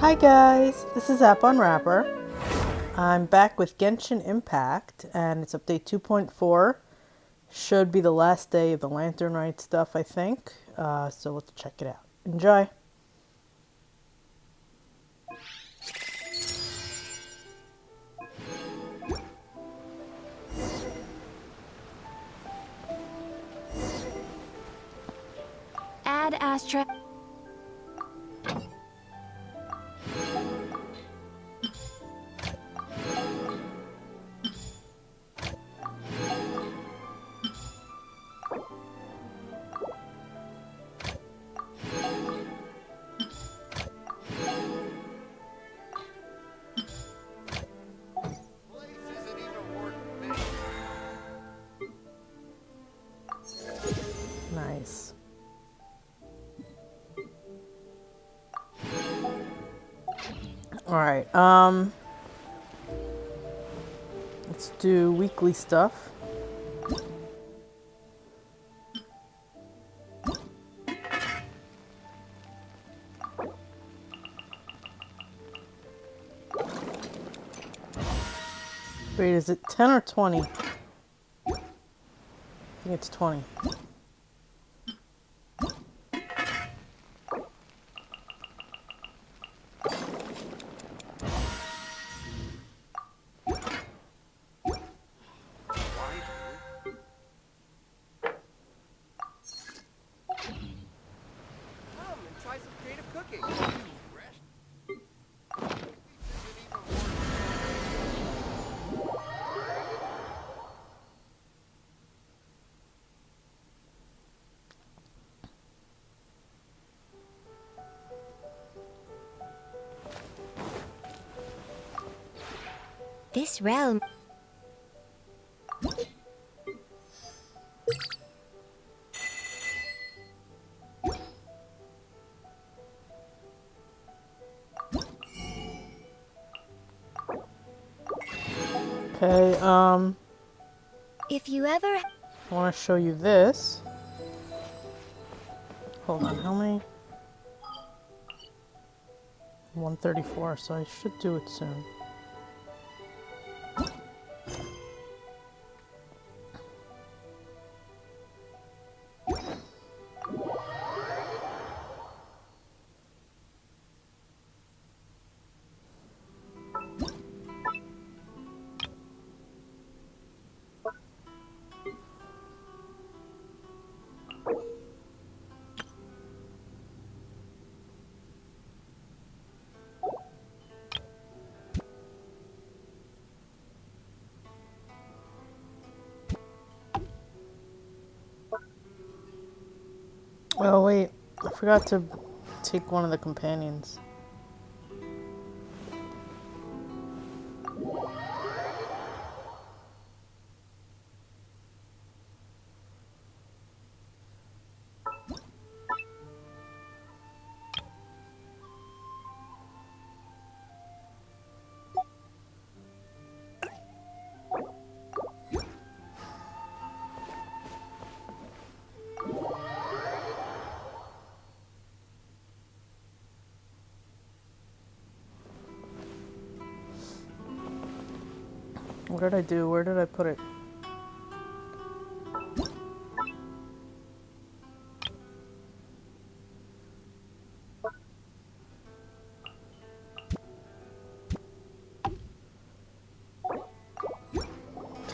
Hi guys, this is App Unwrapper. I'm back with Genshin Impact and it's update 2.4. Should be the last day of the Lantern Rite stuff, I think. So let's check it out. Enjoy! Add Astra. Nice. Alright, let's do weekly stuff. Wait, is it 10 or 20? I think it's 20. Try some creative cooking. This realm. Okay, If you ever. I want to show you this. Hold on, how many? 134, so I should do it soon. Oh wait, I forgot to take one of the companions. What did I do? Where did I put it?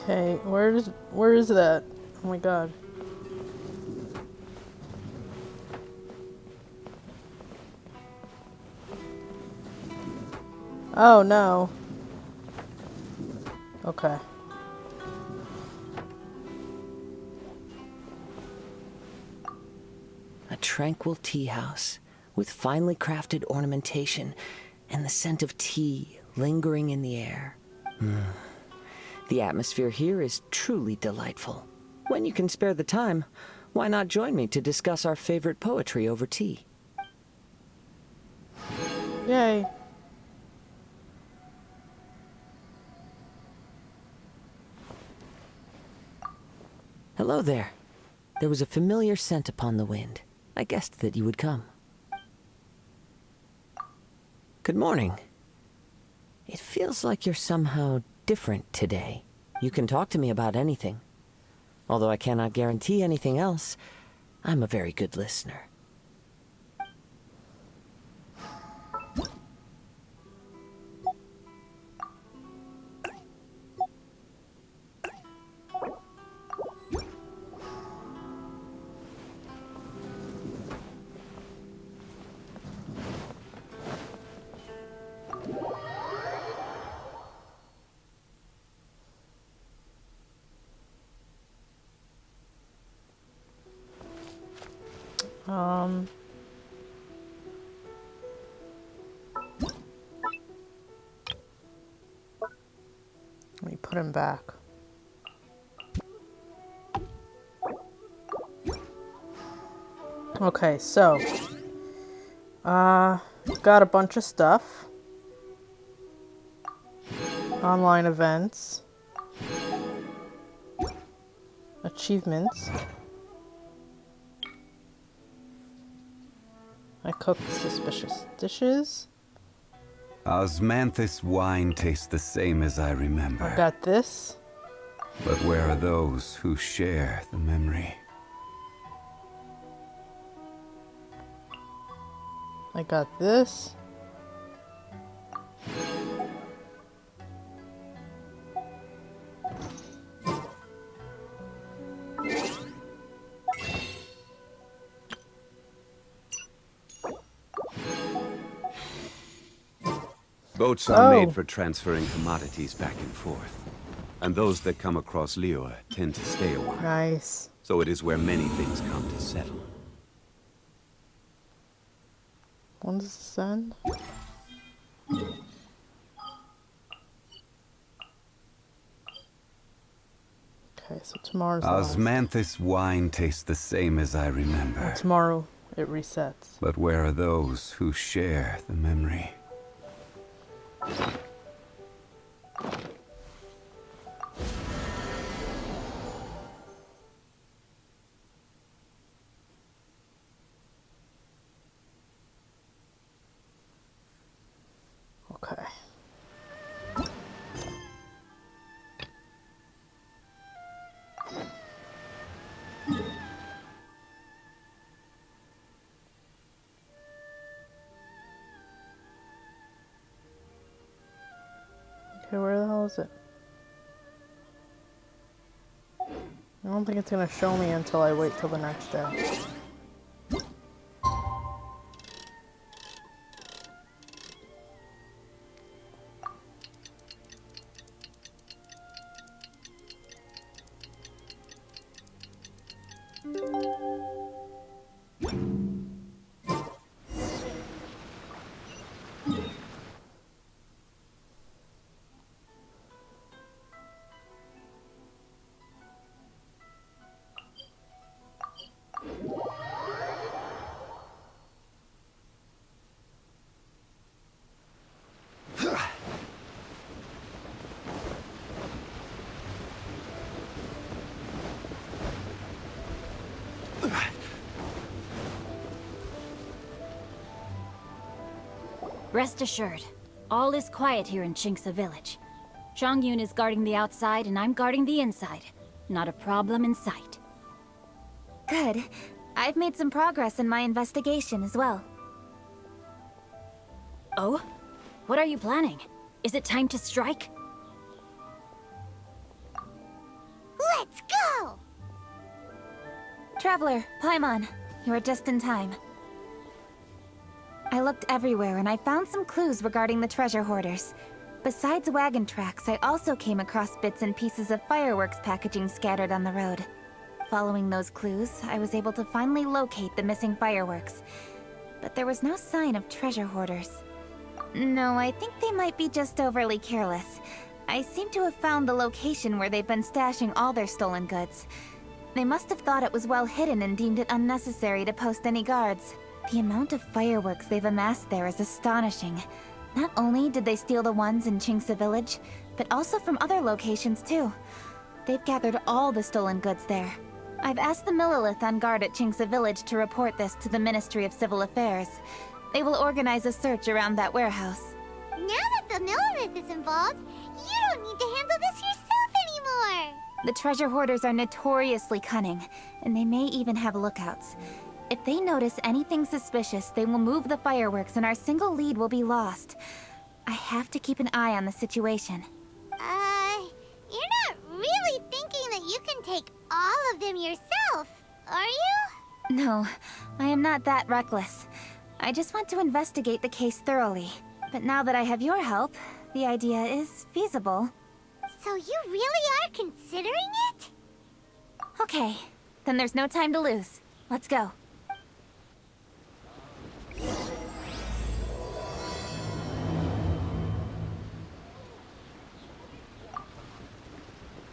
Okay, where is that? Oh my god. Oh no. Okay. A tranquil tea house with finely crafted ornamentation and the scent of tea lingering in the air. The atmosphere here is truly delightful. When you can spare the time, why not join me to discuss our favorite poetry over tea? Yay. Hello there. There was a familiar scent upon the wind. I guessed that you would come. Good morning. It feels like you're somehow different today. You can talk to me about anything. Although I cannot guarantee anything else, I'm a very good listener. Let me put him back. Okay, so got a bunch of stuff. Online events. Achievements. I cooked suspicious dishes. Osmanthus wine tastes the same as I remember. I got this. But where are those who share the memory? I got this. Boats are Oh. made for transferring commodities back and forth. And those that come across Lior tend to stay a while. Nice. So it is where many things come to settle. When does this end? Okay, so tomorrow's the last. Osmanthus wine tastes the same as I remember. Tomorrow it resets. But where are those who share the memory? Okay. Okay, where the hell is it? I don't think it's gonna show me until I wait till the next day. Rest assured, all is quiet here in Chinksa village. Chongyun is guarding the outside and I'm guarding the inside. Not a problem in sight. Good. I've made some progress in my investigation as well. Oh? What are you planning? Is it time to strike? Let's go! Traveler, Paimon, you are just in time. I looked everywhere and I found some clues regarding the treasure hoarders. Besides wagon tracks, I also came across bits and pieces of fireworks packaging scattered on the road. Following those clues, I was able to finally locate the missing fireworks. But there was no sign of treasure hoarders. No, I think they might be just overly careless. I seem to have found the location where they've been stashing all their stolen goods. They must have thought it was well hidden and deemed it unnecessary to post any guards. The amount of fireworks they've amassed there is astonishing. Not only did they steal the ones in Chinksa village, but also from other locations too. They've gathered all the stolen goods there. I've asked the Millilith on guard at Chinksa village to report this to the Ministry of Civil Affairs. They will organize a search around that warehouse. Now that the miHoYo is involved, you don't need to handle this yourself anymore! The treasure hoarders are notoriously cunning, and they may even have lookouts. If they notice anything suspicious, they will move the fireworks and our single lead will be lost. I have to keep an eye on the situation. You're not really thinking that you can take all of them yourself, are you? No, I am not that reckless. I just want to investigate the case thoroughly. But now that I have your help, the idea is feasible. So you really are considering it? Okay, then there's no time to lose. Let's go.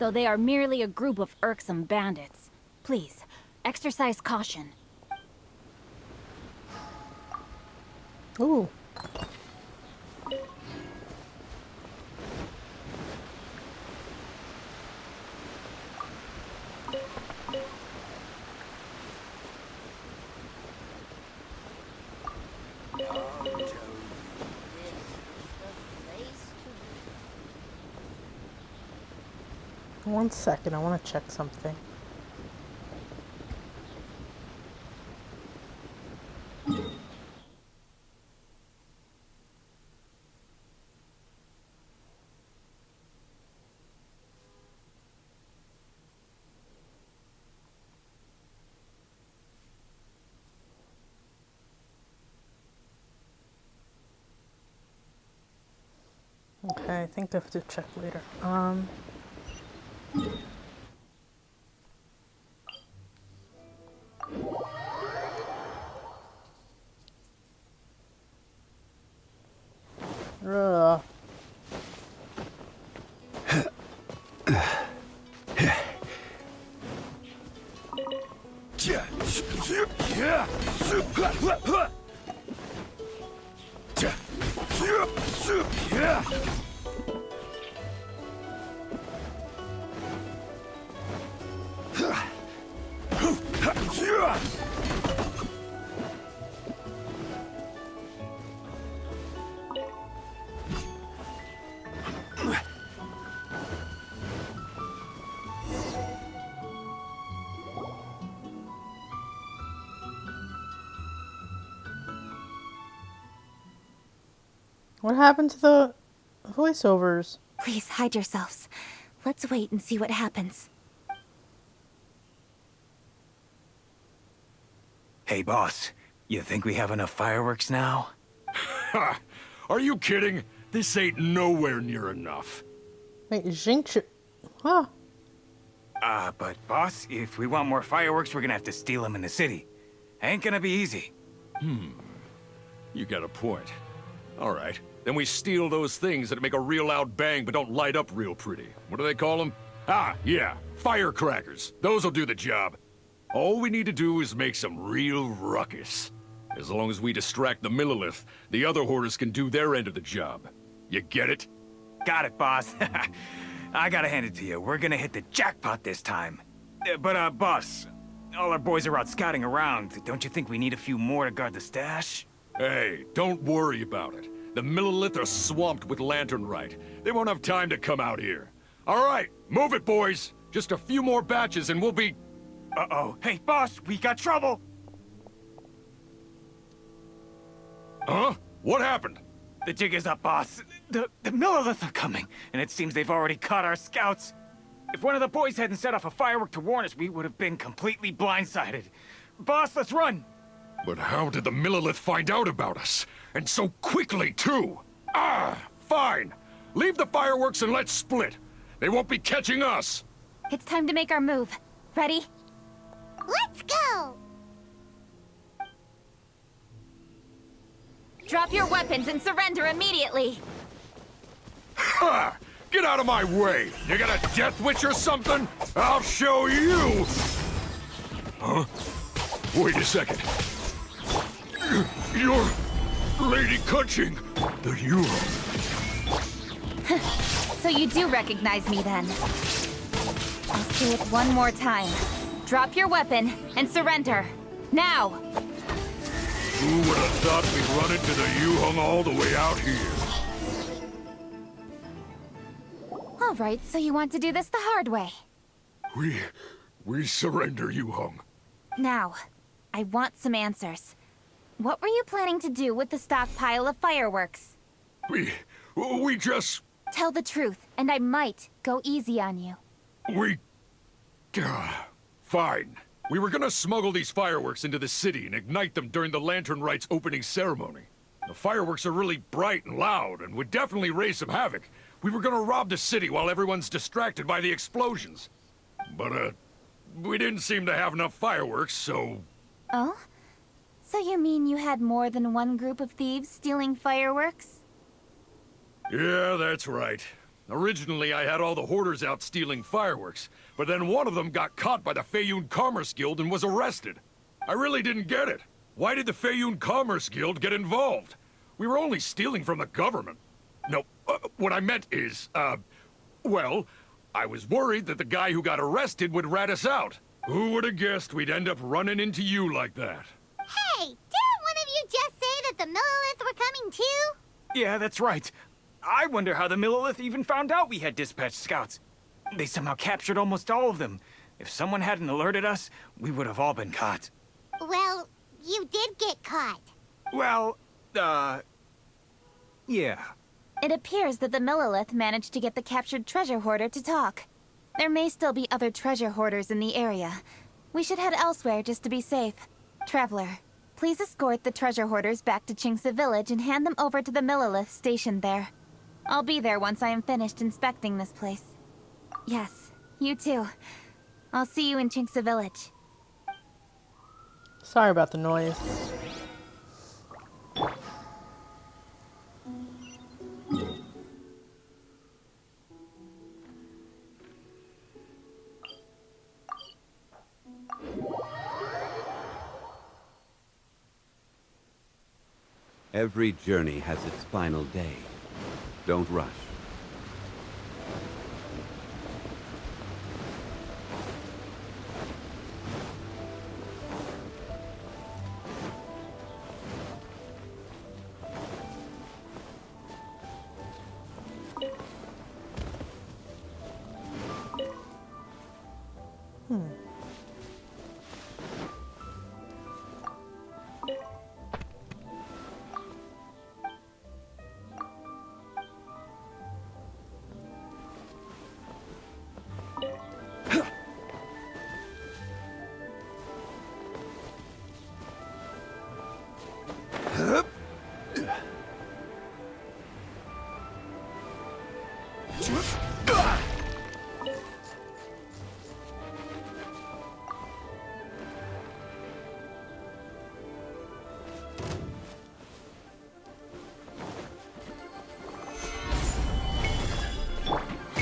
Though they are merely a group of irksome bandits. Please, exercise caution. Ooh. One second, I want to check something. Okay, I think I have to check later. Ugh. What happened to the voiceovers? Please hide yourselves. Let's wait and see what happens. Hey, boss. You think we have enough fireworks now? Ha! Are you kidding? This ain't nowhere near enough. Wait, Genshin. Huh. But boss, if we want more fireworks, we're gonna have to steal them in the city. Ain't gonna be easy. You got a point. All right. Then we steal those things that make a real loud bang but don't light up real pretty. What do they call them? Ah, yeah. Firecrackers. Those'll do the job. All we need to do is make some real ruckus. As long as we distract the miHoYo, the other hoarders can do their end of the job. You get it? Got it, boss. I gotta hand it to you. We're gonna hit the jackpot this time. But, boss, all our boys are out scouting around. Don't you think we need a few more to guard the stash? Hey, don't worry about it. The miHoYo are swamped with lantern Rite. They won't have time to come out here. All right, move it, boys. Just a few more batches and we'll be... Uh-oh. Hey, boss, we got trouble! Huh? What happened? The jig is up, boss. The miHoYo are coming, and it seems they've already caught our scouts. If one of the boys hadn't set off a firework to warn us, we would have been completely blindsided. Boss, let's run! But how did the miHoYo find out about us? And so quickly, too! Ah, fine! Leave the fireworks and let's split! They won't be catching us! It's time to make our move. Ready? Let's go! Drop your weapons and surrender immediately! Ha! Get out of my way! You got a death witch or something? I'll show you! Huh? Wait a second. You're Lady Cutching, the hero. So you do recognize me then. I'll say it one more time. Drop your weapon and surrender. Now! Who would have thought we'd run into the Yuhong all the way out here? All right, so you want to do this the hard way. We surrender, Yuhong. Now, I want some answers. What were you planning to do with the stockpile of fireworks? We just... Tell the truth, and I might go easy on you. Fine. We were gonna smuggle these fireworks into the city and ignite them during the Lantern Rite's opening ceremony. The fireworks are really bright and loud and would definitely raise some havoc. We were gonna rob the city while everyone's distracted by the explosions. But, we didn't seem to have enough fireworks, so... Oh? So you mean you had more than one group of thieves stealing fireworks? Yeah, that's right. Originally, I had all the hoarders out stealing fireworks, but then one of them got caught by the Feiyun Commerce Guild and was arrested. I really didn't get it. Why did the Feiyun Commerce Guild get involved? We were only stealing from the government. No, what I meant is, well, I was worried that the guy who got arrested would rat us out. Who would have guessed we'd end up running into you like that? Hey, didn't one of you just say that the Millilith were coming too? Yeah, that's right. I wonder how the Millilith even found out we had dispatched scouts. They somehow captured almost all of them. If someone hadn't alerted us, we would have all been caught. Well, you did get caught. Well, yeah. It appears that the Millilith managed to get the captured treasure hoarder to talk. There may still be other treasure hoarders in the area. We should head elsewhere just to be safe. Traveler, please escort the treasure hoarders back to Chingsa Village and hand them over to the Millilith stationed there. I'll be there once I am finished inspecting this place. Yes, you too. I'll see you in Chingsa Village. Sorry about the noise. Every journey has its final day. Don't rush.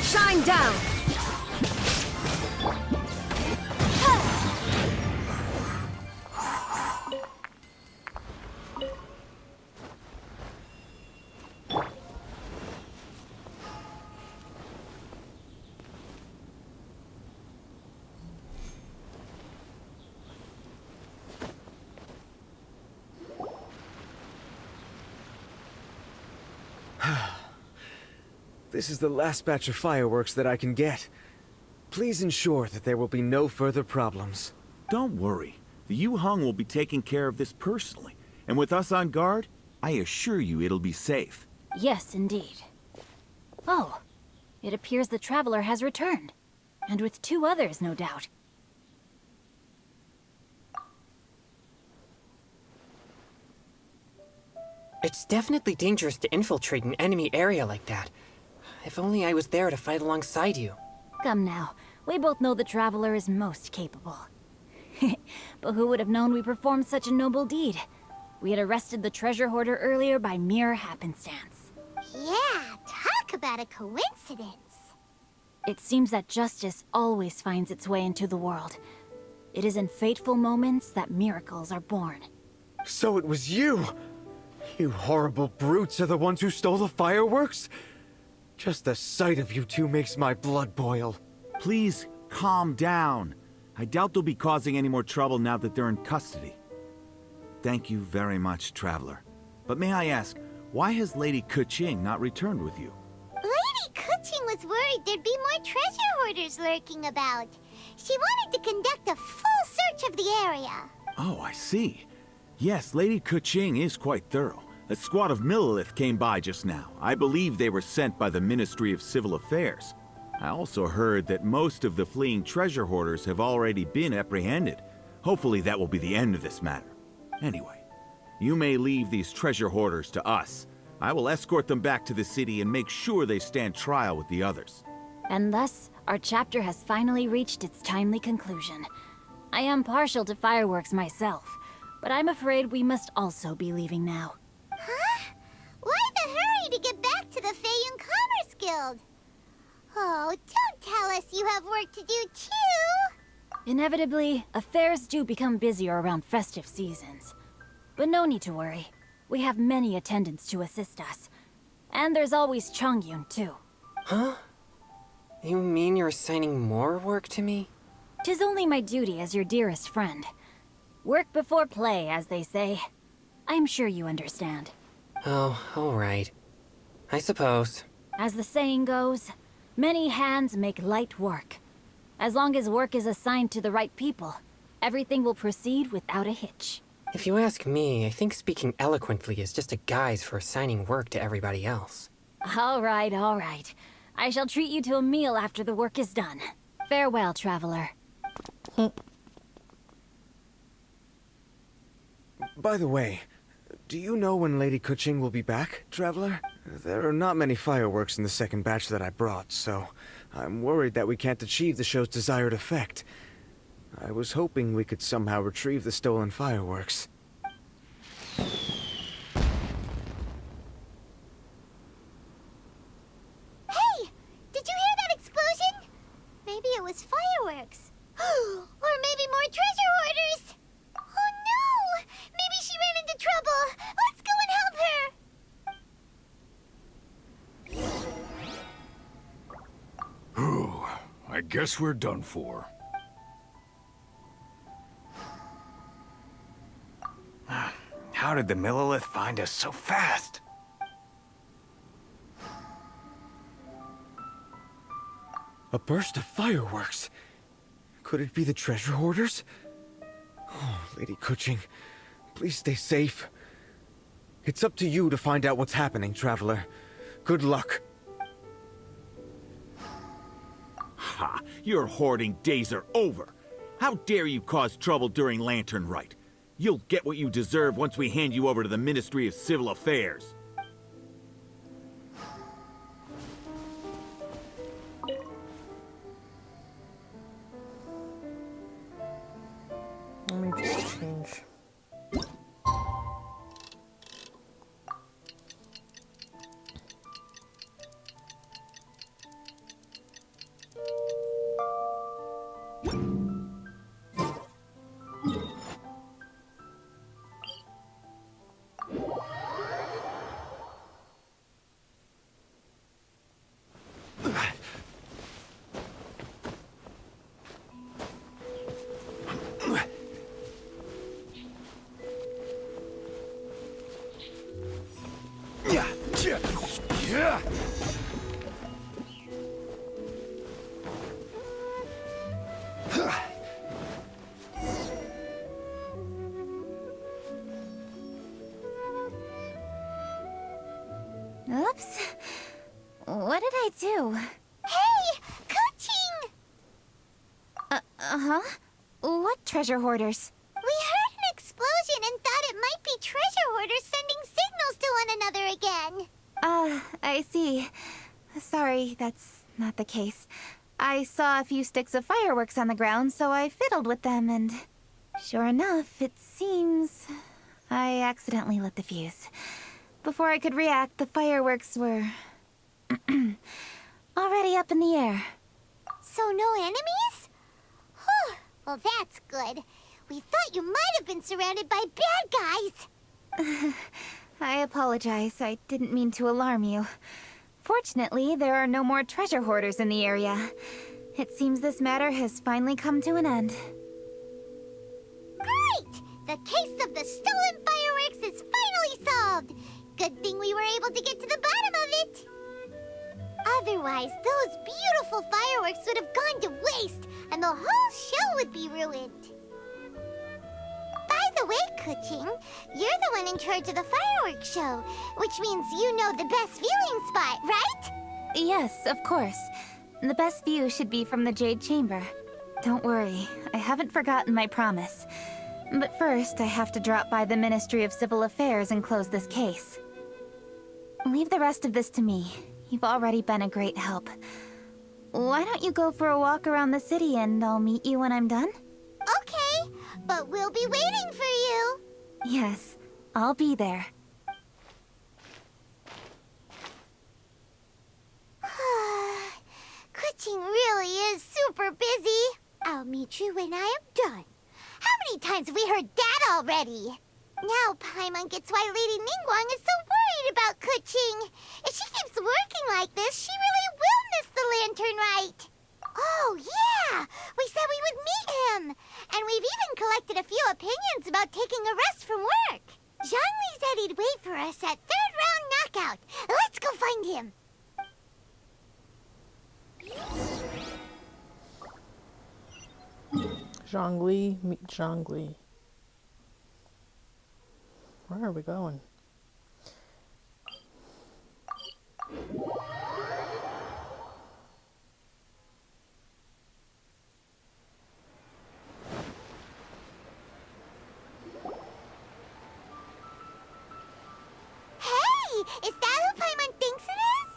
Shine down! This is the last batch of fireworks that I can get. Please ensure that there will be no further problems. Don't worry. The Yuhong will be taking care of this personally. And with us on guard, I assure you it'll be safe. Yes, indeed. Oh, it appears the traveler has returned. And with 2 others, no doubt. It's definitely dangerous to infiltrate an enemy area like that. If only I was there to fight alongside you. Come now, we both know the traveler is most capable. But who would have known we performed such a noble deed? We had arrested the treasure hoarder earlier by mere happenstance. Yeah, talk about a coincidence. It seems that justice always finds its way into the world. It is in fateful moments that miracles are born. So it was you! You horrible brutes are the ones who stole the fireworks? Just the sight of you two makes my blood boil. Please, calm down. I doubt they'll be causing any more trouble now that they're in custody. Thank you very much, Traveler. But may I ask, why has Lady Keqing not returned with you? Lady Keqing was worried there'd be more treasure hoarders lurking about. She wanted to conduct a full search of the area. Oh, I see. Yes, Lady Keqing is quite thorough. A squad of Millilith came by just now. I believe they were sent by the Ministry of Civil Affairs. I also heard that most of the fleeing treasure hoarders have already been apprehended. Hopefully that will be the end of this matter. Anyway, you may leave these treasure hoarders to us. I will escort them back to the city and make sure they stand trial with the others. And thus, our chapter has finally reached its timely conclusion. I am partial to fireworks myself, but I'm afraid we must also be leaving now. Huh? Why the hurry to get back to the Feiyun Commerce Guild? Oh, don't tell us you have work to do too! Inevitably, affairs do become busier around festive seasons. But no need to worry. We have many attendants to assist us. And there's always Chongyun, too. Huh? You mean you're assigning more work to me? 'Tis only my duty as your dearest friend. Work before play, as they say. I'm sure you understand. Oh, alright. I suppose. As the saying goes, many hands make light work. As long as work is assigned to the right people, everything will proceed without a hitch. If you ask me, I think speaking eloquently is just a guise for assigning work to everybody else. All right, all right. I shall treat you to a meal after the work is done. Farewell, traveler. By the way, do you know when Lady Keqing will be back, Traveler? There are not many fireworks in the second batch that I brought, so I'm worried that we can't achieve the show's desired effect. I was hoping we could somehow retrieve the stolen fireworks. Hey! Did you hear that explosion? Maybe it was fireworks. Or maybe more treasure hoarders! Oh no! Maybe she ran into trouble! Let's go and help her! Ooh, I guess we're done for. How did the Millilith find us so fast? A burst of fireworks? Could it be the treasure hoarders? Oh, Lady Keqing, please stay safe. It's up to you to find out what's happening, Traveler. Good luck. Ha! Your hoarding days are over. How dare you cause trouble during Lantern Rite? You'll get what you deserve once we hand you over to the Ministry of Civil Affairs. Let me just change. Oops. What did I do? Hey! Keqing! Uh-huh? What treasure hoarders? We heard an explosion and thought it might be treasure hoarders sending signals to one another again. I see. Sorry, that's not the case. I saw a few sticks of fireworks on the ground, so I fiddled with them, and sure enough, it seems I accidentally lit the fuse. Before I could react, the fireworks were already up in the air. So no enemies? Whew. Well, that's good. We thought you might have been surrounded by bad guys. I apologize. I didn't mean to alarm you. Fortunately, there are no more treasure hoarders in the area. It seems this matter has finally come to an end. Great! The case of the stolen fireworks is finally solved! Good thing we were able to get to the bottom of it! Otherwise, those beautiful fireworks would have gone to waste, and the whole show would be ruined. By the way, Kuching, you're the one in charge of the fireworks show, which means you know the best viewing spot, right? Yes, of course. The best view should be from the Jade Chamber. Don't worry, I haven't forgotten my promise. But first, I have to drop by the Ministry of Civil Affairs and close this case. Leave the rest of this to me. You've already been a great help. Why don't you go for a walk around the city and I'll meet you when I'm done? Okay, but we'll be waiting for you. Yes, I'll be there. Kuching really is super busy. I'll meet you when I am done. How many times have we heard that already? Now Paimon gets why Lady Ningguang is so worried about Kuching. If she keeps working like this, she really will miss the Lantern Rite. Oh, yeah! We said we would meet him! And we've even collected a few opinions about taking a rest from work. Zhongli said he'd wait for us at third round knockout. Let's go find him! Zhongli, meet Zhongli. Where are we going? Is that who Paimon thinks it is?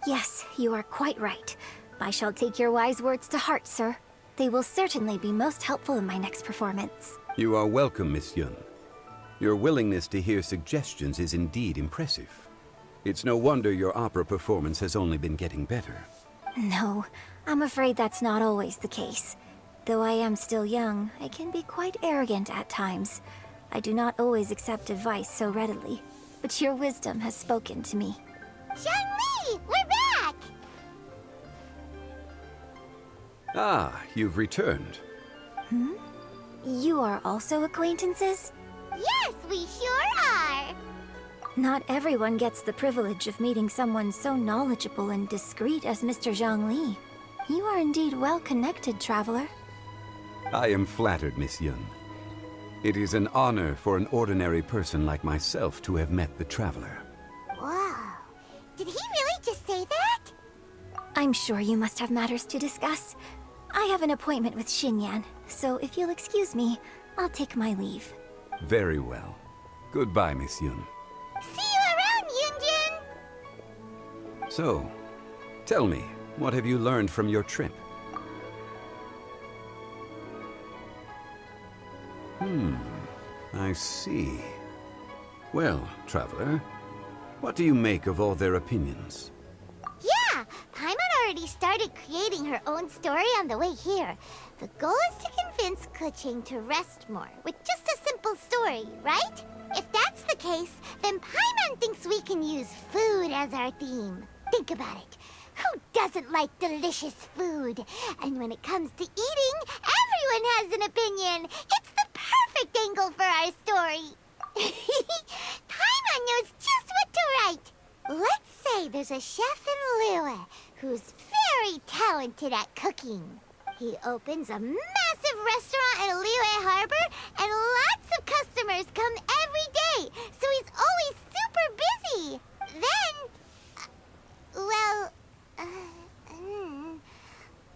Yes, you are quite right. I shall take your wise words to heart, sir. They will certainly be most helpful in my next performance. You are welcome, Miss Yun. Your willingness to hear suggestions is indeed impressive. It's no wonder your opera performance has only been getting better. No, I'm afraid that's not always the case. Though I am still young, I can be quite arrogant at times. I do not always accept advice so readily, but your wisdom has spoken to me. Zhongli, we're back! Ah, you've returned. Hmm? You are also acquaintances? Yes, we sure are! Not everyone gets the privilege of meeting someone so knowledgeable and discreet as Mr. Zhongli. You are indeed well-connected, traveler. I am flattered, Miss Yun. It is an honor for an ordinary person like myself to have met the traveler. Wow. Did he really just say that? I'm sure you must have matters to discuss. I have an appointment with Xinyan, so if you'll excuse me, I'll take my leave. Very well. Goodbye, Miss Yun. See you around, Yunjin! So, tell me, what have you learned from your trip? I see. Well, traveler, what do you make of all their opinions? Yeah, Paimon already started creating her own story on the way here. The goal is to convince Kuching to rest more with just a simple story, right? If that's the case, then Paimon thinks we can use food as our theme. Think about it. Who doesn't like delicious food? And when it comes to eating, everyone has an opinion. It's the perfect angle for our story. Paimon knows just what to write. Let's say there's a chef in Liyue who's very talented at cooking. He opens a massive restaurant in Liyue Harbor, and lots of customers come every day, so he's always super busy. Then, well,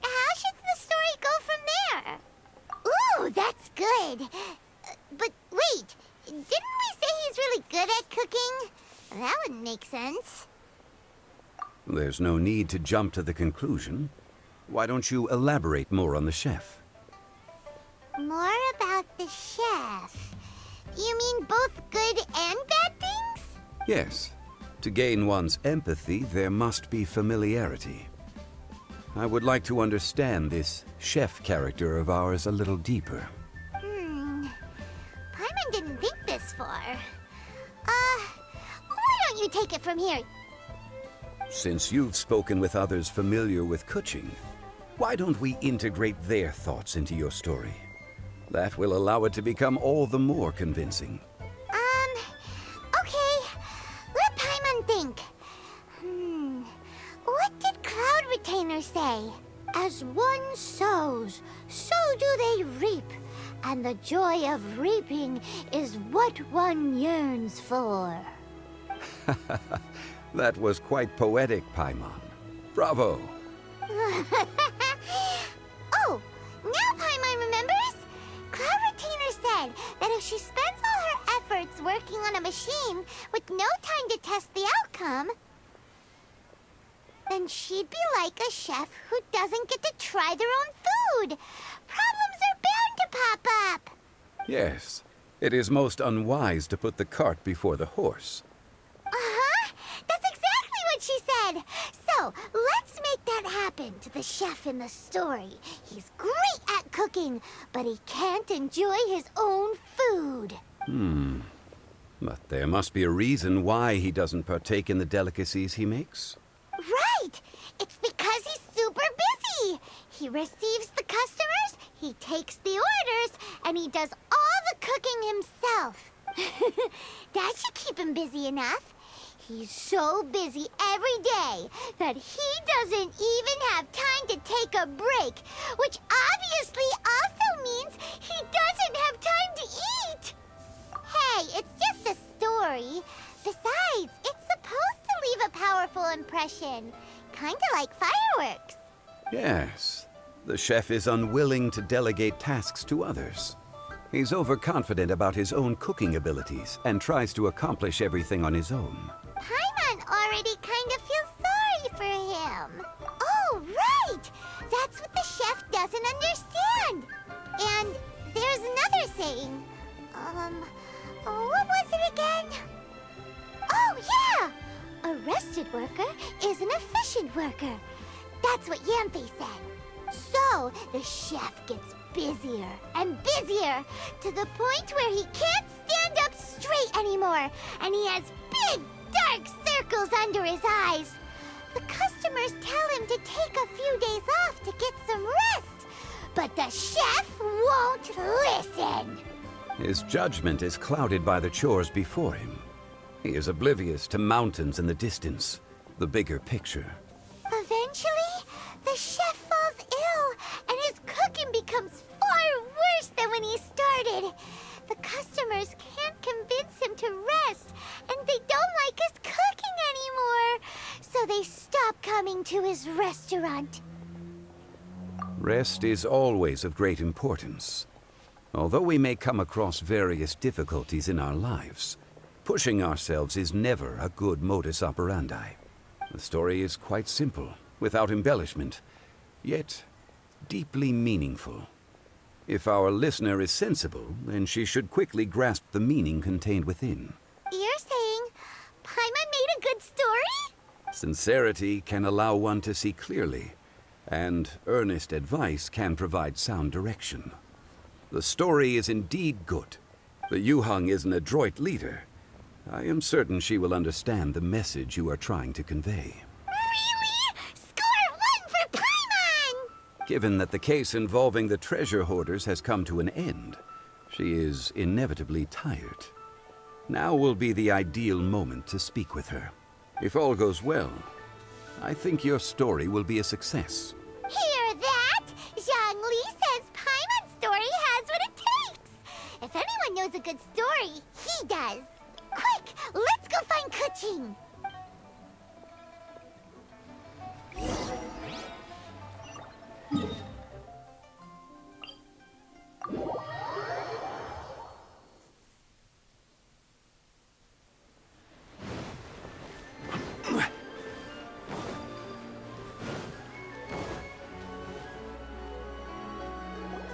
how should the story go from there? Ooh, that's good. But wait, didn't we say he's really good at cooking? That wouldn't make sense. There's no need to jump to the conclusion. Why don't you elaborate more on the chef? More about the chef. You mean both good and bad things? Yes. To gain one's empathy, there must be familiarity. I would like to understand this chef character of ours a little deeper. Paimon didn't think this far. Why don't you take it from here? Since you've spoken with others familiar with Kuching, why don't we integrate their thoughts into your story? That will allow it to become all the more convincing. Okay. Let Paimon think. What did Cloud Retainer say? As one sows, so do they reap. And the joy of reaping is what one yearns for. That was quite poetic, Paimon. Bravo! Oh, now Paimon remembers? Cloud Retainer said that if she spends all her efforts working on a machine with no time to test the outcome, then she'd be like a chef who doesn't get to try their own food. Problems are bound to pop up. Yes, it is most unwise to put the cart before the horse. Uh-huh. That's exactly what she said. So, let's make that happen to the chef in the story. He's great at cooking, but he can't enjoy his own food. But there must be a reason why he doesn't partake in the delicacies he makes. Right! It's because he's super busy. He receives the customers, he takes the orders, and he does all the cooking himself. That should keep him busy enough. He's so busy every day that he doesn't even have time to take a break, which obviously also means he doesn't have time to eat. Hey, it's just a story. Besides, it's supposed to leave a powerful impression. Kinda like fireworks. Yes, the chef is unwilling to delegate tasks to others. He's overconfident about his own cooking abilities and tries to accomplish everything on his own. Paimon already kind of feels sorry for him. Oh, right! That's what the chef doesn't understand. And there's another saying. What was it again? Oh, yeah! A rested worker is an efficient worker. That's what Yamfe said. So, the chef gets busier and busier to the point where he can't stand up straight anymore, and he has big, dark circles under his eyes. The customers tell him to take a few days off to get some rest, but the chef won't listen. His judgment is clouded by the chores before him. He is oblivious to mountains in the distance, the bigger picture. Eventually, the chef falls ill, and his cooking becomes far worse than when he started. The customers can't convince him to rest, and they don't like his cooking anymore, so they stop coming to his restaurant. Rest is always of great importance. Although we may come across various difficulties in our lives, pushing ourselves is never a good modus operandi. The story is quite simple, without embellishment, yet deeply meaningful. If our listener is sensible, then she should quickly grasp the meaning contained within. You're saying Paimon made a good story? Sincerity can allow one to see clearly, and earnest advice can provide sound direction. The story is indeed good. The Yuhang is an adroit leader. I am certain she will understand the message you are trying to convey. Really? Score 1 for Paimon! Given that the case involving the treasure hoarders has come to an end, she is inevitably tired. Now will be the ideal moment to speak with her. If all goes well, I think your story will be a success. Hear that? Zhang Li says Paimon's story has what it takes. If anyone knows a good story, he does. Quick, let's go find Kuching.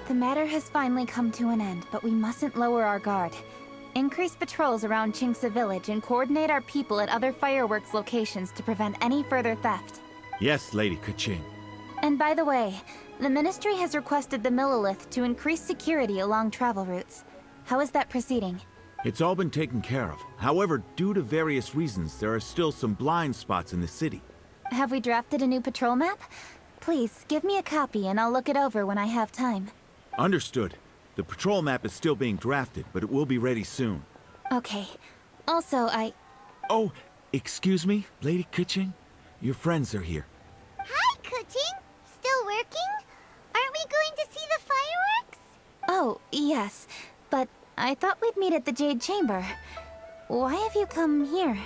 The matter has finally come to an end, but we mustn't lower our guard. Increase patrols around Chingsa village and coordinate our people at other fireworks locations to prevent any further theft. Yes, Lady Kuching. And by the way, the Ministry has requested the Millilith to increase security along travel routes. How is that proceeding? It's all been taken care of. However, due to various reasons, there are still some blind spots in the city. Have we drafted a new patrol map? Please, give me a copy and I'll look it over when I have time. Understood. The patrol map is still being drafted, but it will be ready soon. Okay. Also, Oh, excuse me, Lady Kuching? Your friends are here. Hi, Kuching. Still working? Aren't we going to see the fireworks? Oh, yes. But I thought we'd meet at the Jade Chamber. Why have you come here?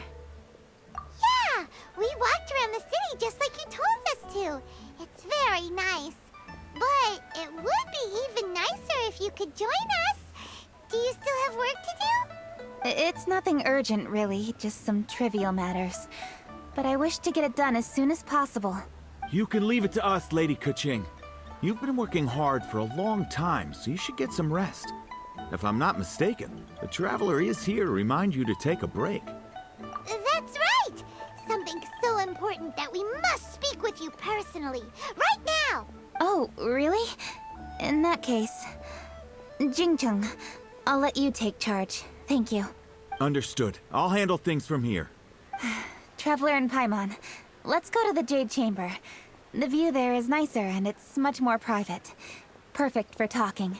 Yeah, we walked around the city just like you told us to. It's very nice. But it would be even nicer if you could join us. Do you still have work to do? It's nothing urgent, really. Just some trivial matters. But I wish to get it done as soon as possible. You can leave it to us, Lady Kuching. You've been working hard for a long time, so you should get some rest. If I'm not mistaken, the Traveler is here to remind you to take a break. That's right! Something so important that we must speak with you personally. Right now! Oh, really? In that case... Jingcheng, I'll let you take charge. Thank you. Understood. I'll handle things from here. Traveler and Paimon, let's go to the Jade Chamber. The view there is nicer and it's much more private. Perfect for talking.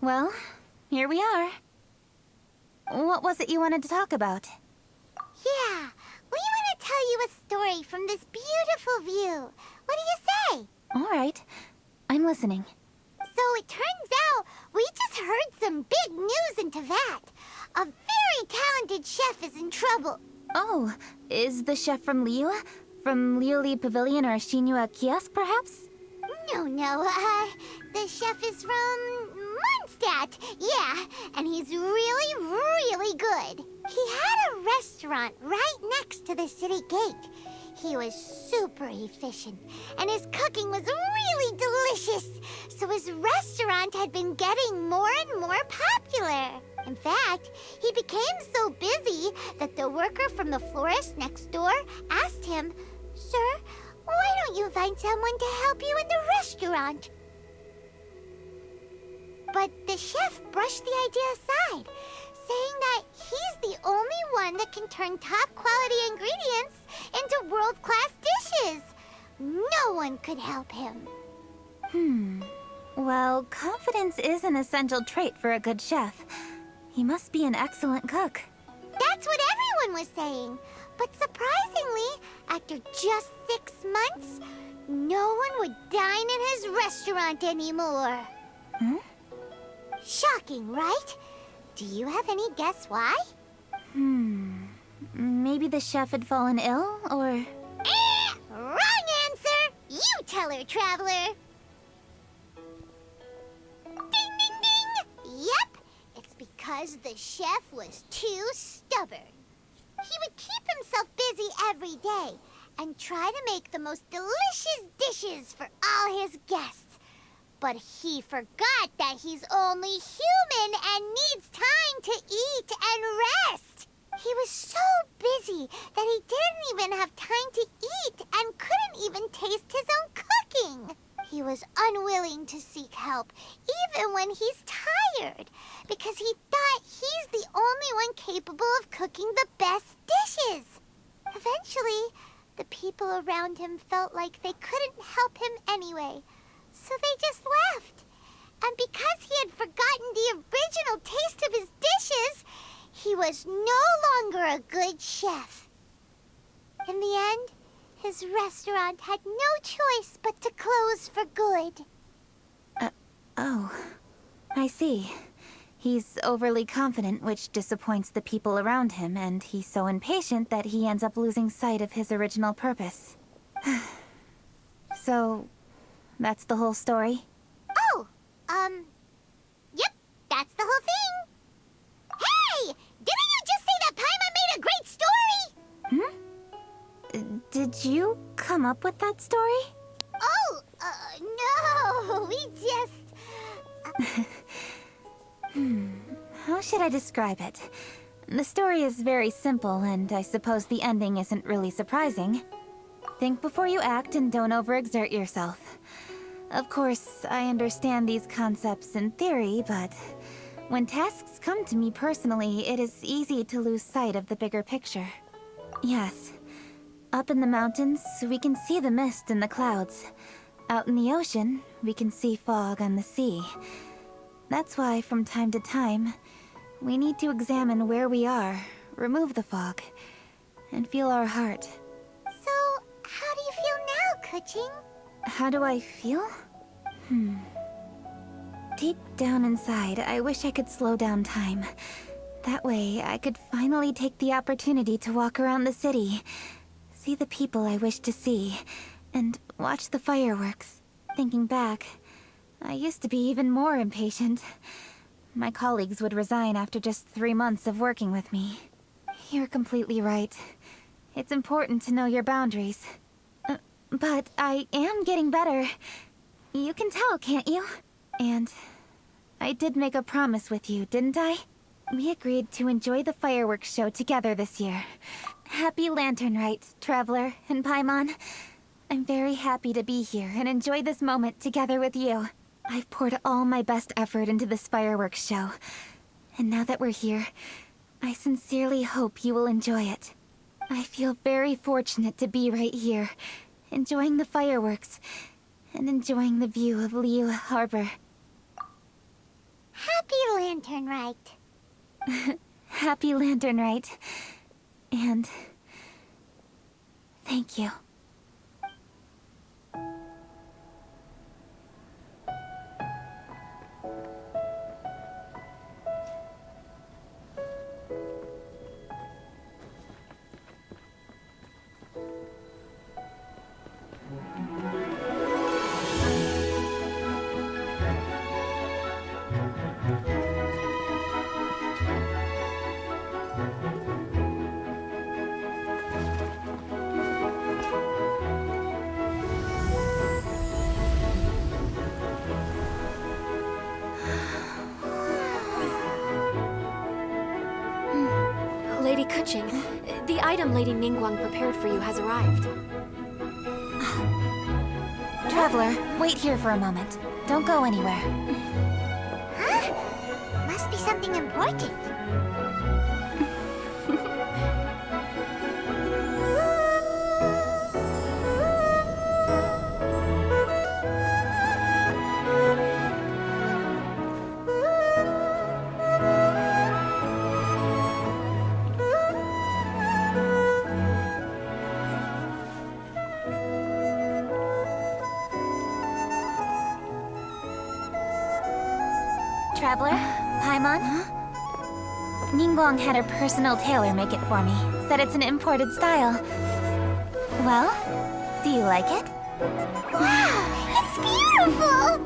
Well, here we are. What was it you wanted to talk about? Yeah, we want to tell you a story from this beautiful view. What do you say? All right. I'm listening. So it turns out we just heard some big news in Teyvat. A very talented chef is in trouble. Oh, is the chef from Liyue? From Liuli Pavilion or Shinua Kiosk, perhaps? No, the chef is from Mondstadt. Yeah, and he's really, really good. He had a restaurant right next to the city gate. He was super efficient, and his cooking was really delicious. So his restaurant had been getting more and more popular. In fact, he became so busy that the worker from the florist next door asked him, "Sir, why don't you find someone to help you in the restaurant?" But the chef brushed the idea aside, saying that he's the only one that can turn top-quality ingredients into world-class dishes. No one could help him. Well, confidence is an essential trait for a good chef. He must be an excellent cook. That's what everyone was saying. But surprisingly, after just 6 months, no one would dine in his restaurant anymore. Shocking, right? Do you have any guess why? Maybe the chef had fallen ill, or... Wrong answer! You tell her, Traveler! Ding, ding, ding! Yep, it's because the chef was too stubborn. He would keep himself busy every day and try to make the most delicious dishes for all his guests. But he forgot that he's only human and needs time to eat and rest. He was so busy that he didn't even have time to eat and couldn't even taste his own cooking. He was unwilling to seek help, even when he's tired, because he thought he's the only one capable of cooking the best dishes. Eventually, the people around him felt like they couldn't help him anyway, so they just left. And because he had forgotten the original taste of his dishes, he was no longer a good chef. In the end, his restaurant had no choice but to close for good. Oh, I see. He's overly confident, which disappoints the people around him, and he's so impatient that he ends up losing sight of his original purpose. So, that's the whole story? Oh, yep, that's the whole thing. Hey! Didn't you just say that Paimon made a great story? Did you come up with that story? Oh, no, we just... How should I describe it? The story is very simple, and I suppose the ending isn't really surprising. Think before you act and don't overexert yourself. Of course, I understand these concepts in theory, but when tasks come to me personally, it is easy to lose sight of the bigger picture. Yes, Up in the mountains, we can see the mist in the clouds. Out in the ocean, we can see fog on the sea. That's why, from time to time, we need to examine where we are, remove the fog, and feel our heart. So, how do you feel now, Kuching? How do I feel? Deep down inside, I wish I could slow down time. That way, I could finally take the opportunity to walk around the city, see the people I wish to see, and watch the fireworks. Thinking back, I used to be even more impatient. My colleagues would resign after just 3 months of working with me. You're completely right. It's important to know your boundaries. But I am getting better. You can tell, can't you? And I did make a promise with you, didn't I? We agreed to enjoy the fireworks show together this year. Happy Lantern Rite, Traveler and Paimon. I'm very happy to be here and enjoy this moment together with you. I've poured all my best effort into this fireworks show. And now that we're here, I sincerely hope you will enjoy it. I feel very fortunate to be right here, enjoying the fireworks, and enjoying the view of Liu Harbor. Happy Lantern Rite. Happy Lantern Rite. And thank you. Lady Kuching, the item Lady Ningguang prepared for you has arrived. Traveler, wait here for a moment. Don't go anywhere. Huh? Must be something important. Traveler, Paimon? Ningguang had her personal tailor make it for me. Said it's an imported style. Well, do you like it? Wow, it's beautiful!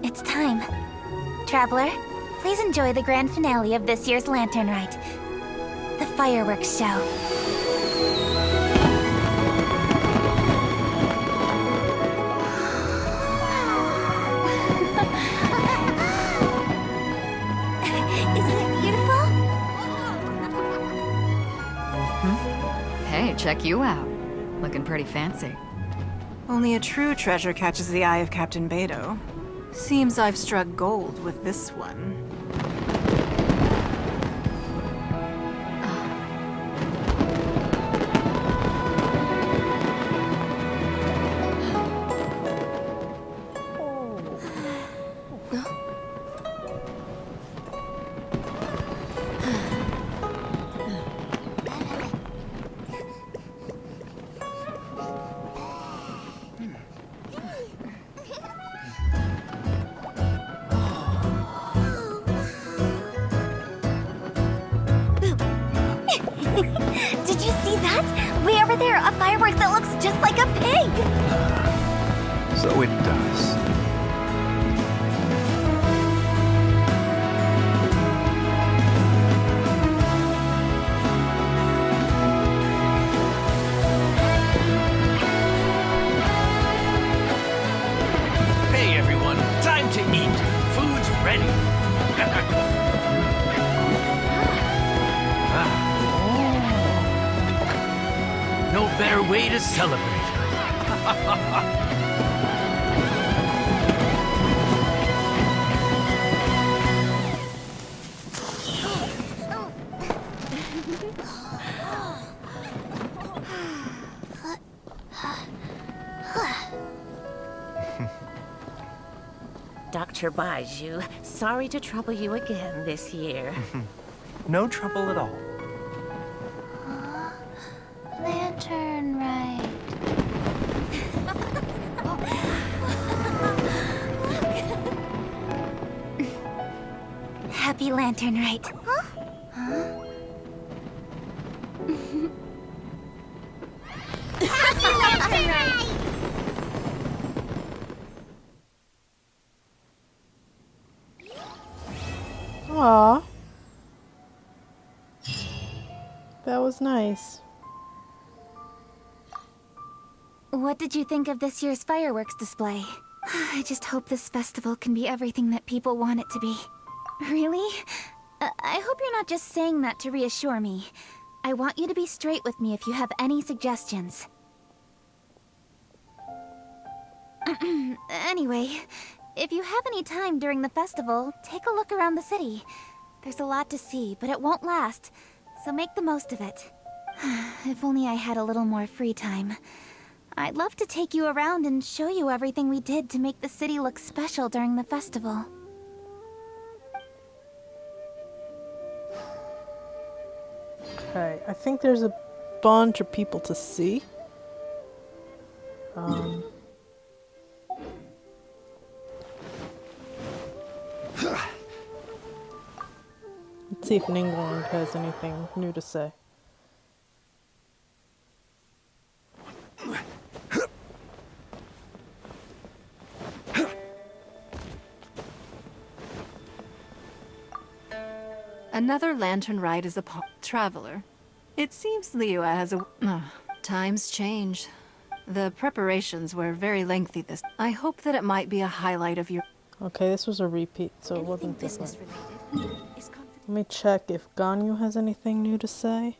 It's time. Traveler, please enjoy the grand finale of this year's Lantern Rite. The fireworks show. Hey, check you out. Looking pretty fancy. Only a true treasure catches the eye of Captain Beidou. Seems I've struck gold with this one. Did you see that? Way over there, a firework that looks just like a pig! So it does. Hey everyone, time to eat. Food's ready. No better way to celebrate. Dr. Baiju, sorry to trouble you again this year. No trouble at all. Lantern Rite. Happy Lantern Rite. Happy Lantern Rite! Aw. That was nice. What did you think of this year's fireworks display? I just hope this festival can be everything that people want it to be. Really? I hope you're not just saying that to reassure me. I want you to be straight with me if you have any suggestions. Anyway, if you have any time during the festival, take a look around the city. There's a lot to see, but it won't last, so make the most of it. If only I had a little more free time. I'd love to take you around and show you everything we did to make the city look special during the festival. Okay, I think there's a bunch of people to see. Let's see if Ningguang has anything new to say. Another lantern ride is upon traveler. It seems Liyue has a... times change. The preparations were very lengthy this... I hope that it might be a highlight of your... Okay, this was a repeat, so it wasn't different. Let me check if Ganyu has anything new to say.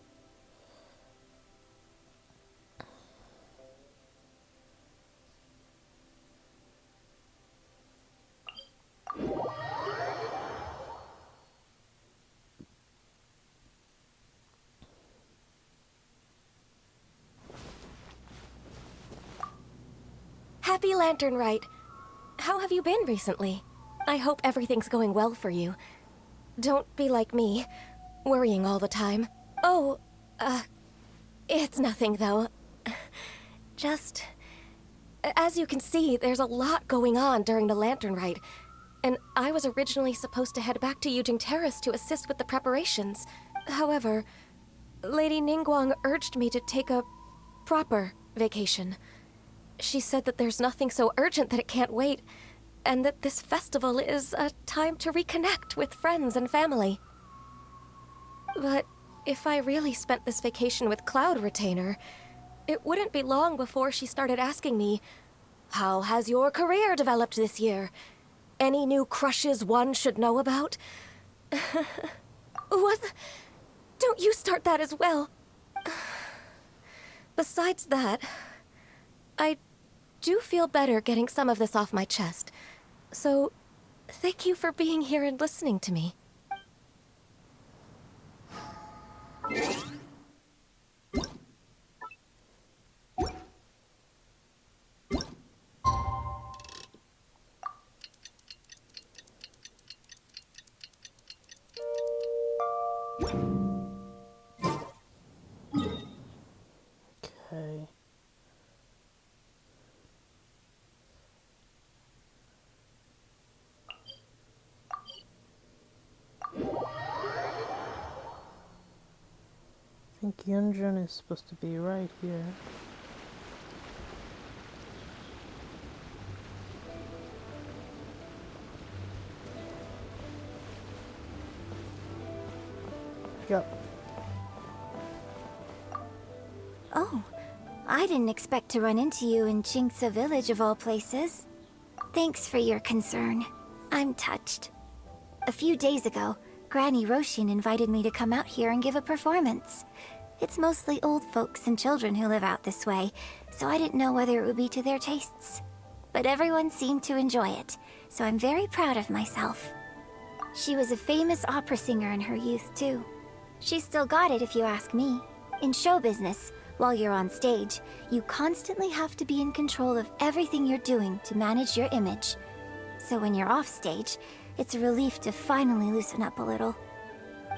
Happy Lantern Rite. How have you been recently? I hope everything's going well for you. Don't be like me, worrying all the time. Oh, it's nothing though. Just... As you can see, there's a lot going on during the Lantern Rite, and I was originally supposed to head back to Yujing Terrace to assist with the preparations. However, Lady Ningguang urged me to take a proper vacation. She said that there's nothing so urgent that it can't wait, and that this festival is a time to reconnect with friends and family. But if I really spent this vacation with Cloud Retainer, it wouldn't be long before she started asking me, "How has your career developed this year? Any new crushes one should know about?" What? Don't you start that as well. Besides that, I do feel better getting some of this off my chest. So, thank you for being here and listening to me. Okay. I think Yunjin is supposed to be right here. Yep. Oh, I didn't expect to run into you in Jingsa Village of all places. Thanks for your concern. I'm touched. A few days ago, Granny Roshin invited me to come out here and give a performance. It's mostly old folks and children who live out this way, so I didn't know whether it would be to their tastes. But everyone seemed to enjoy it, so I'm very proud of myself. She was a famous opera singer in her youth, too. She's still got it if you ask me. In show business, While you're on stage, you constantly have to be in control of everything you're doing to manage your image. So when you're off stage, it's a relief to finally loosen up a little.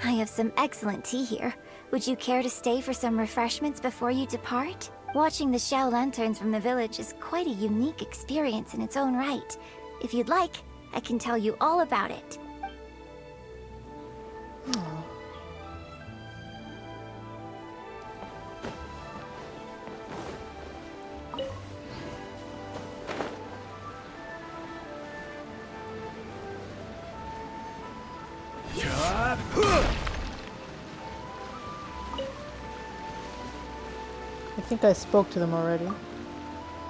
I have some excellent tea here. Would you care to stay for some refreshments before you depart? Watching the Xiao lanterns from the village is quite a unique experience in its own right. If you'd like, I can tell you all about it. I think I spoke to them already.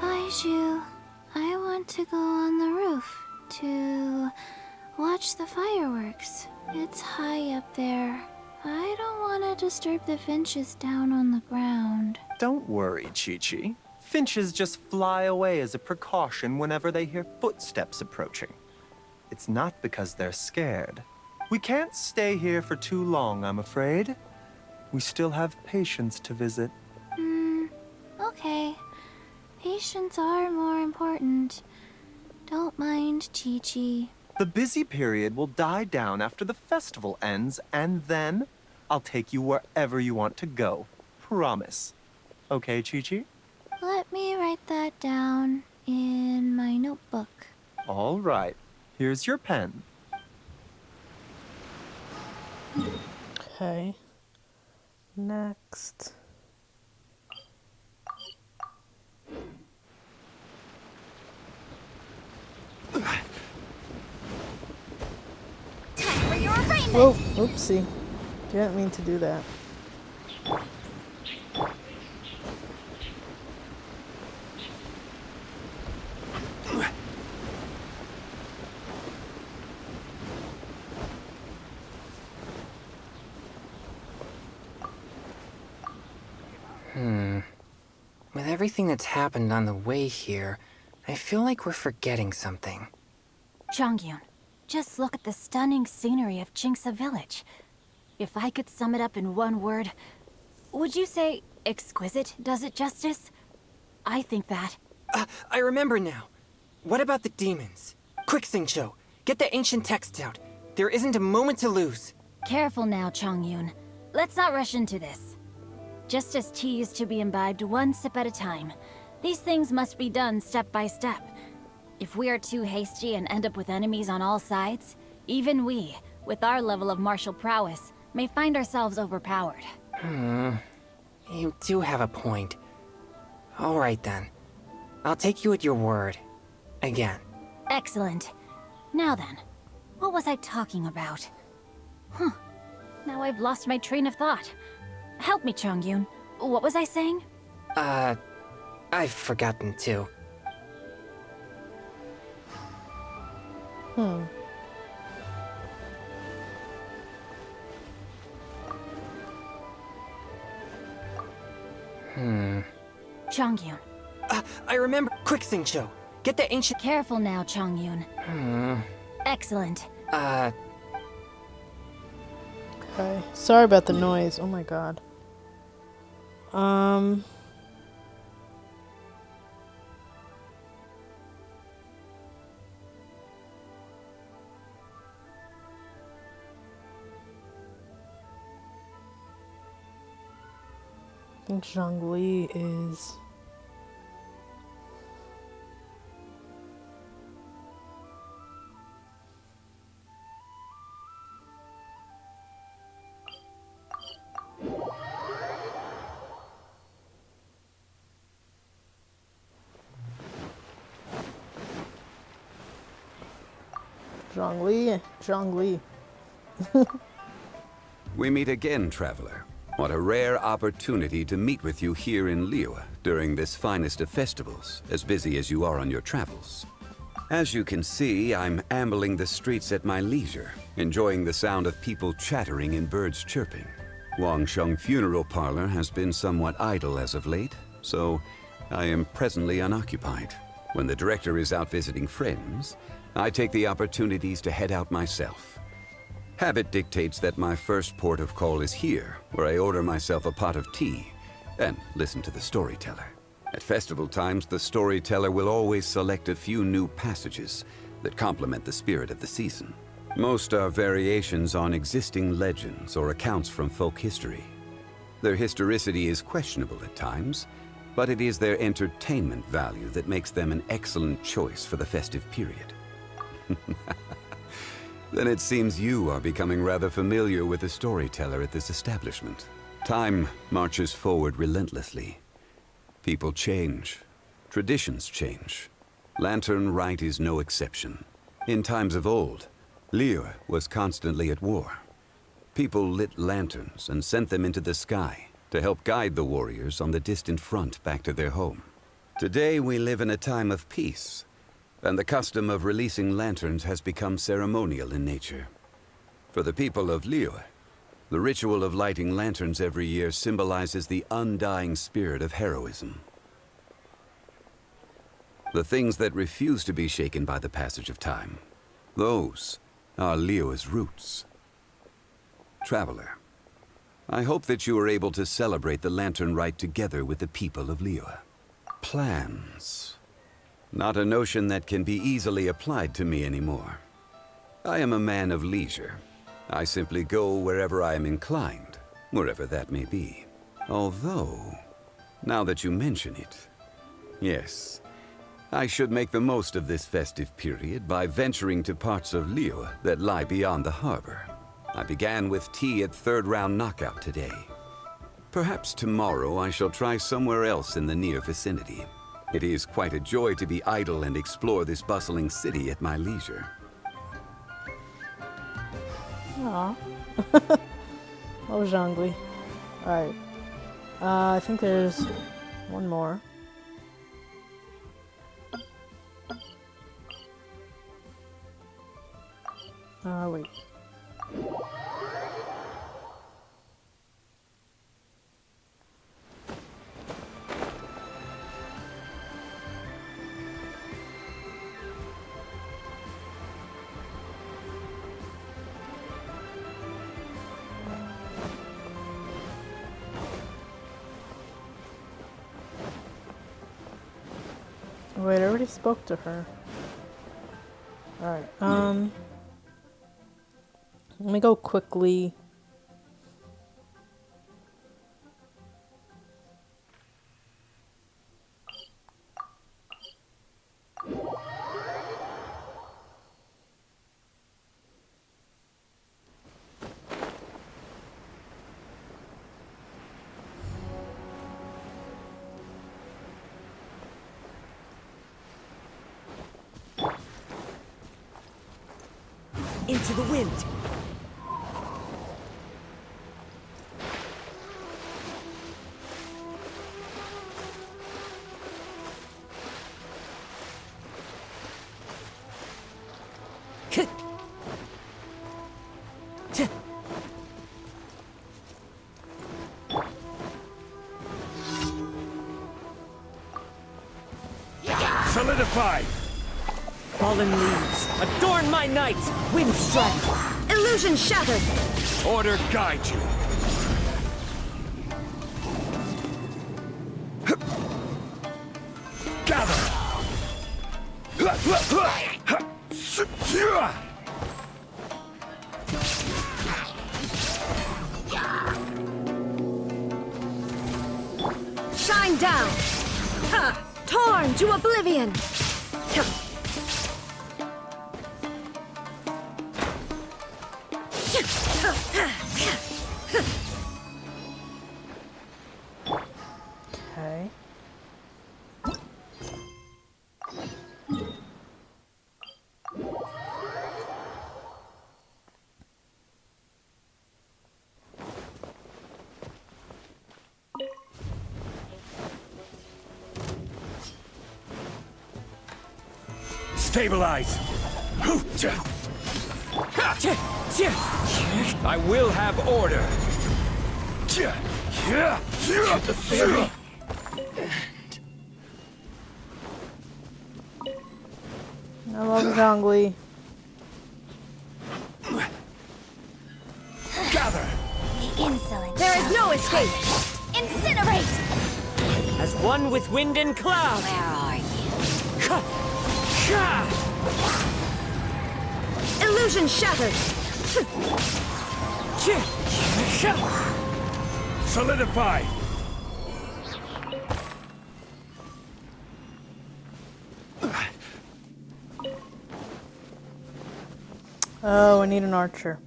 Baizhu, I want to go on the roof to watch the fireworks. It's high up there. I don't want to disturb the finches down on the ground. Don't worry, Chi-Chi. Finches just fly away as a precaution whenever they hear footsteps approaching. It's not because they're scared. We can't stay here for too long, I'm afraid. We still have patients to visit. Okay. Patients are more important. Don't mind, Chi-Chi. The busy period will die down after the festival ends, and then I'll take you wherever you want to go. Promise. Okay, Chi-Chi? Let me write that down in my notebook. All right. Here's your pen. Okay. Next. Time for your arraignment! Whoa, oopsie. Didn't mean to do that. With everything that's happened on the way here, I feel like we're forgetting something. Chongyun, just look at the stunning scenery of Jingsa Village. If I could sum it up in one word, would you say exquisite does it justice? I think that. I remember now. What about the demons? Quick, Xingqiu, get the ancient texts out. There isn't a moment to lose. Careful now, Chongyun. Let's not rush into this. Just as tea is to be imbibed one sip at a time, these things must be done step by step. If we are too hasty and end up with enemies on all sides, even we, with our level of martial prowess, may find ourselves overpowered. You do have a point. All right then. I'll take you at your word. Again. Excellent. Now then, what was I talking about? Now I've lost my train of thought. Help me, Chongyun. What was I saying? I've forgotten too. Chongyun. I remember. Quick, Xingqiu, get the ancient. Careful now, Chongyun. Excellent. Okay. Sorry about the noise. Oh my god. I think Zhongli is... Zhongli. We meet again, traveler. What a rare opportunity to meet with you here in Liyue during this finest of festivals, as busy as you are on your travels. As you can see, I'm ambling the streets at my leisure, enjoying the sound of people chattering and birds chirping. Wangsheng Funeral Parlor has been somewhat idle as of late, so I am presently unoccupied. When the director is out visiting friends, I take the opportunities to head out myself. Habit dictates that my first port of call is here, where I order myself a pot of tea, and listen to the storyteller. At festival times, the storyteller will always select a few new passages that complement the spirit of the season. Most are variations on existing legends or accounts from folk history. Their historicity is questionable at times, but it is their entertainment value that makes them an excellent choice for the festive period. Then it seems you are becoming rather familiar with the storyteller at this establishment. Time marches forward relentlessly. People change. Traditions change. Lantern Rite is no exception. In times of old, Liyue was constantly at war. People lit lanterns and sent them into the sky to help guide the warriors on the distant front back to their home. Today we live in a time of peace, and the custom of releasing lanterns has become ceremonial in nature. For the people of Liyue, the ritual of lighting lanterns every year symbolizes the undying spirit of heroism. The things that refuse to be shaken by the passage of time, those are Liyue's roots. Traveler, I hope that you are able to celebrate the Lantern Rite together with the people of Liyue. Plans. Not a notion that can be easily applied to me anymore. I am a man of leisure. I simply go wherever I am inclined, wherever that may be. Although, now that you mention it, yes, I should make the most of this festive period by venturing to parts of Liyue that lie beyond the harbor. I began with tea at third round knockout today. Perhaps tomorrow I shall try somewhere else in the near vicinity. It is quite a joy to be idle and explore this bustling city at my leisure. Aw. Oh, Zhongli. Alright. I think there's one more. Wait. Wait, I already spoke to her. Alright, let me go quickly. Into the wind! Solidify! Fallen leaves, adorn my night! Wind strike! Illusion shattered! Order guide you! Gather! Shine down! Ha! Torn to oblivion! Okay. Stabilize! I will have order! The ferry! I love Zhongli. Gather! Insolent. There is no escape! Incinerate! as one with wind and cloud. Where are you? Illusion shattered! Solidify! Oh, I need an archer.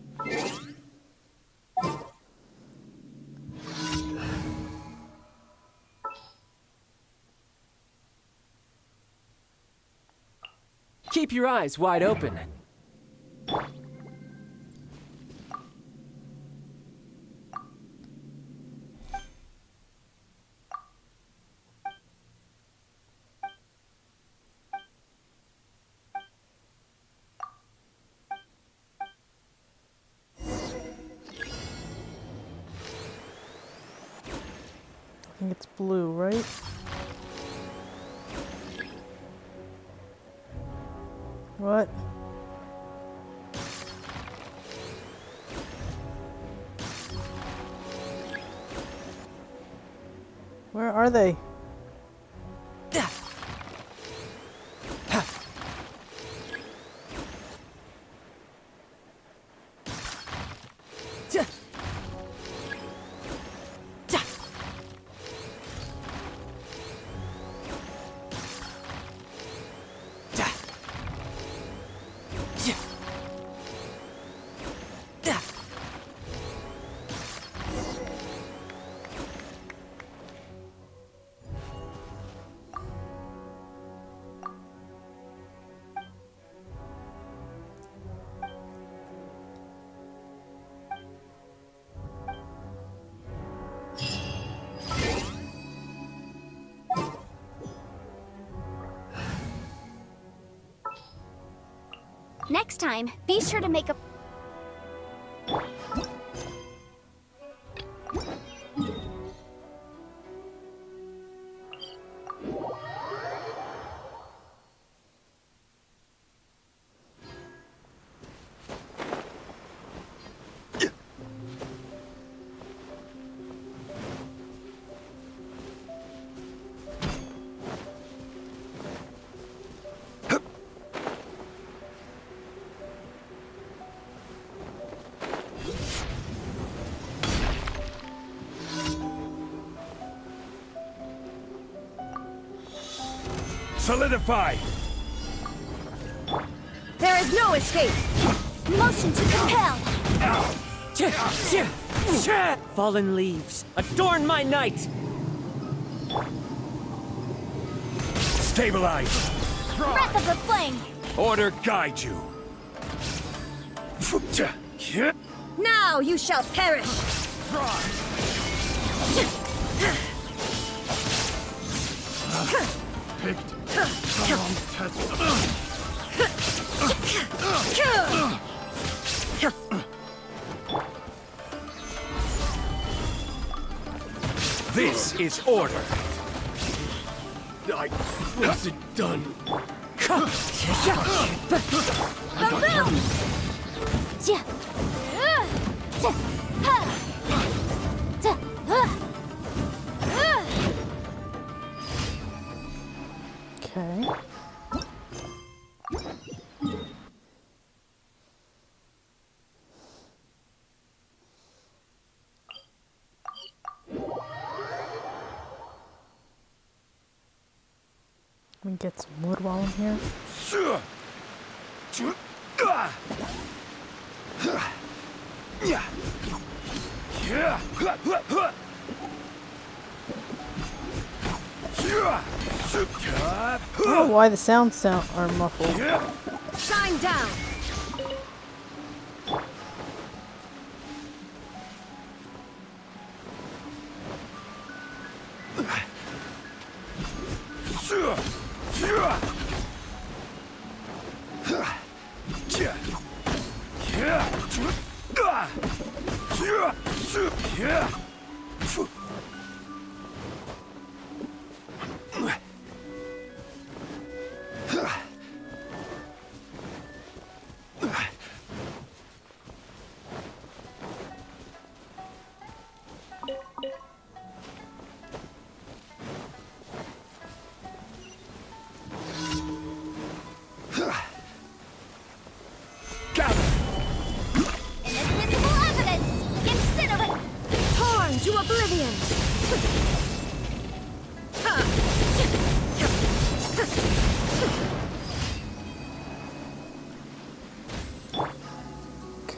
Keep your eyes wide open. I think it's blue, right? What? Where are they? Next time, be sure to make a... Solidify! There is no escape! Motion to compel! Fallen leaves, adorn my night! Stabilize! Breath of the flame! Order guide you! Now you shall perish! This is order! I wasn't done. Okay. Let me get some wood while I'm here. I don't know why the sounds are muffled. Shine down!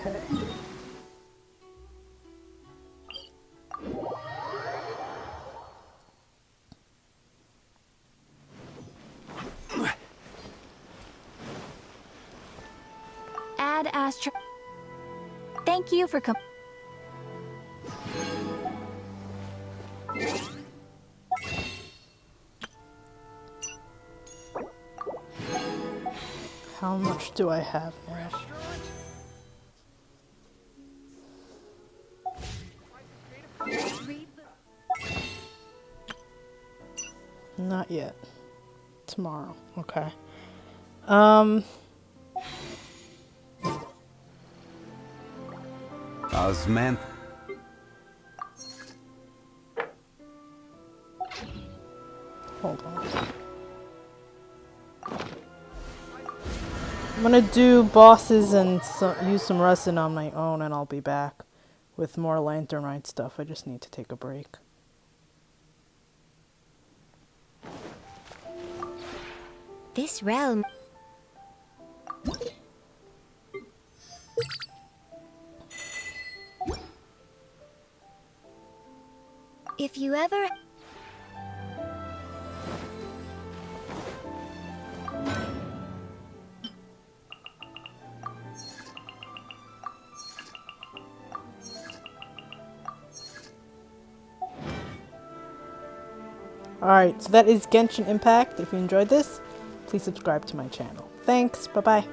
Okay. Add Astro. Thank you for How much do I have now? Not yet. Tomorrow. Okay. Osman. Hold on. I'm gonna do bosses and use some resin on my own, and I'll be back with more Lantern Rite stuff. I just need to take a break. This realm... If you ever... Alright, so that is Genshin Impact. If you enjoyed this, please subscribe to my channel. Thanks, bye-bye.